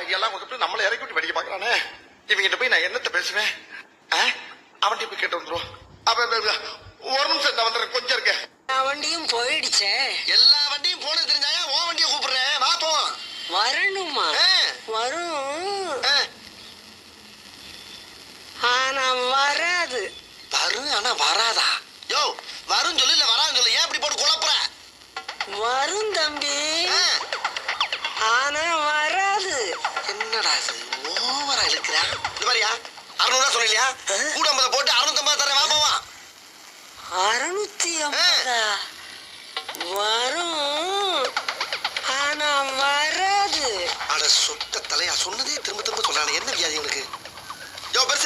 ஐடியாலாம் கொடுத்துட்டு நம்மளை இறக்கி விட்டு வெடிக்க பாக்குறானே. இவங்கிட்ட போய் நான் என்னத்த பேசுவேன்? அவன்கிட்ட போய் கேட்டு வந்துருவோம். ஒரு நிமிஷம் நான் வந்துடுறேன், கொஞ்சம் இருக்க. வண்டியும் போயிடுச்சே. எல்லா வண்டியும் போனது தெரிஞ்சாயா உன் வண்டியை கூப்பிடுறேன், வா போவோம். வரணுமா? வரும், ஆனா வராது. வரும் ஆனா வராதா? யோ வரும் சொல்லு, இல்ல வரான்னு சொல்லு. ஏன் இப்படி போட்டு குழப்புற? வரும் தம்பி, ஆனா வராது. என்னடா இது ஓவரா இழுக்கிறா? இது மாதிரியா 600 சொன்னீங்களா? கூட 50 போட்டு 650 தரேன், வா போவா. 650 வரும், ஆனா வராது. அட சொட்ட தலையா, சொன்னதே திரும்ப திரும்ப சொல்றானே, என்ன வியாதி உனக்கு? யோ பெருசு